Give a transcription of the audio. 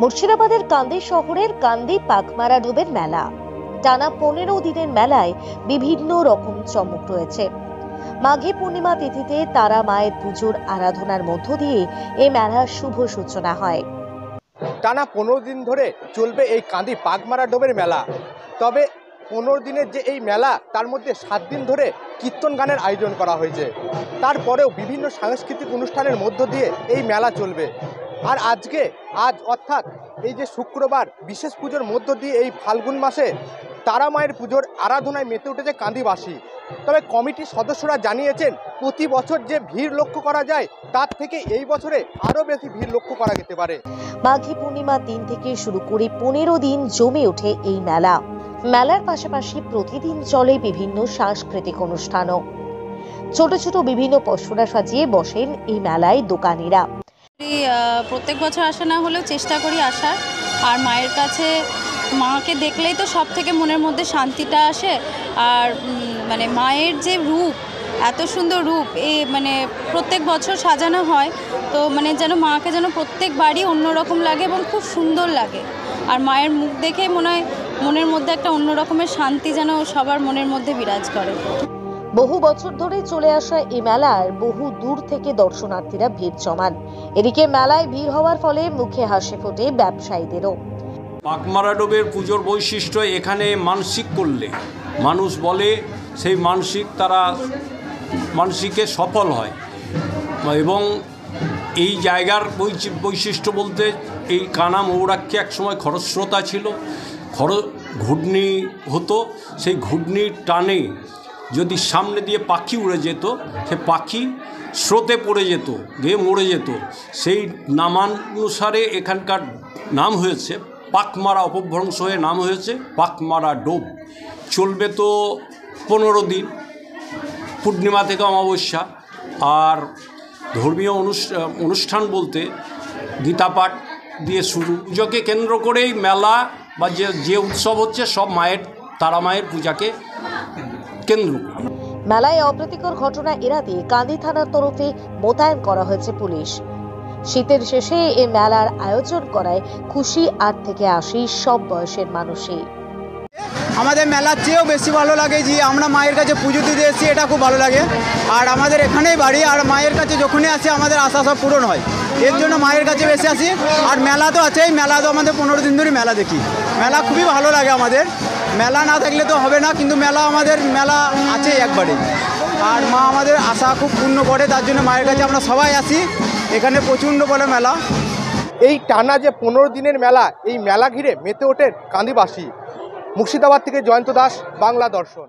মুর্শিদাবাদের কান্দি শহরের কান্দি পাকমারা ডোবের মেলা টানা 15 দিনের মেলায় বিভিন্ন রকম চমক রয়েছে। মাঘী পূর্ণিমা তিথিতে তারা মায়ের পুজোর আরাধনার মধ্য দিয়ে এই মেলার শুভ সূচনা হয়। টানা 15 দিন ধরে চলবে এই কান্দি পাকমারা ডোবের মেলা। তবে 15 দিনের যে এই মেলা তার মধ্যে 7 দিন ধরে কীর্তন গানের আয়োজন করা হয়েছে। তারপরেও বিভিন্ন সাংস্কৃতিক অনুষ্ঠানের মধ্য দিয়ে এই মেলা চলবে। আর আজ অর্থাৎ এই যে শুক্রবার বিশেষ পুজোর মধ্য দিয়ে এই ফাল্গুন মাসে তারা মায়ের পুজোর আরাধনায় মেতে উঠেছে কান্দিবাসী। তবে কমিটির সদস্যরা জানিয়েছেন প্রতি বছর যে ভিড় লক্ষ্য করা যায় তার থেকে এই বছরে আরও বেশি ভিড় লক্ষ্য করা যেতে পারে। মাঘী পূর্ণিমার দিন থেকে শুরু করে 15 দিন জমে ওঠে এই মেলা। মেলার পাশাপাশি প্রতিদিন চলে বিভিন্ন সাংস্কৃতিক অনুষ্ঠানও। ছোট ছোট বিভিন্ন পসরা সাজিয়ে বসেন এই মেলায় দোকানিরা। প্রত্যেক বছর আসা না হলেও চেষ্টা করি আসার। আর মায়ের কাছে মাকে দেখলেই তো সব থেকে মনের মধ্যে শান্তিটা আসে। আর মানে মায়ের যে রূপ, এত সুন্দর রূপ, মানে প্রত্যেক বছর সাজানো হয়, তো মানে যেন মাকে যেন প্রত্যেকবারই অন্যরকম লাগে এবং খুব সুন্দর লাগে। আর মায়ের মুখ দেখেই মনে হয় মনের মধ্যে একটা অন্য রকমের শান্তি যেন সবার মনের মধ্যে বিরাজ করে। বহু বছর ধরে চলে আসা এই মেলার বহু দূর থেকে দর্শনার্থীরা ভিড় জমান। এদিকে মেলায় ভিড় হওয়ার ফলে মুখে হাসি ফোটে ব্যবসায়ীদেরও। পাকমারা ডোবের পুজোর বৈশিষ্ট্য, এখানে মানসিক করলে মানুষ বলে সেই মানসিকে সফল হয়। এবং এই জায়গার বৈশিষ্ট্য বলতে, এই কানা মৌরাক্ষী একসময় খরস্রোতা ছিল, ঘূর্ণি হতো। সেই ঘূর্ণির টানে যদি সামনে দিয়ে পাখি উড়ে যেত, সে পাখি স্রোতে পড়ে যেত, গিয়ে মরে যেত। সেই নামানুসারে এখানকার নাম হয়েছে পাকমারা, অপভ্রংশ হয়ে নাম হয়েছে পাকমারা ডোব। চলবে তো 15 দিন, পূর্ণিমা থেকে অমাবস্যা। আর ধর্মীয় অনুষ্ঠান বলতে গীতাপাঠ দিয়ে শুরু। পুজোকে কেন্দ্র করেই মেলা বা যে উৎসব হচ্ছে সব তারা মায়ের পূজাকে কেন্দ্র। মেলায় অপ্রীতিকর ঘটনা এড়াতে কান্দি থানার তরফে মোতায়েন করা হয়েছে পুলিশ। শীতের শেষে এই মেলার আয়োজন করায় খুশি 8 থেকে 80 সব বয়সের মানুষই। আমাদের মেলার চেয়েও বেশি ভালো লাগে যে আমরা মায়ের কাছে পুজো দিতে এসেছি, এটা খুব ভালো লাগে। আর আমাদের এখানেই বাড়ি, আর মায়ের কাছে যখনই আসি আমাদের আশা সব পূরণ হয়, এর জন্য মায়ের কাছে বেশি আসি। আর মেলা তো আছেই, মেলা তো আমাদের 15 দিন ধরে মেলা দেখি। মেলা খুবই ভালো লাগে আমাদের। মেলা না থাকলে তো হবে না, কিন্তু মেলা আছেই একবারে। আর মা আমাদের আশা খুব পূর্ণ করে, তার জন্য মায়ের কাছে আমরা সবাই আসি। এখানে প্রচণ্ড বড় মেলা। এই টানা যে 15 দিনের মেলা, এই মেলা ঘিরে মেতে ওঠেন কান্দিবাসী। মুর্শিদাবাদ থেকে জয়ন্ত দাস, বাংলা দর্শন।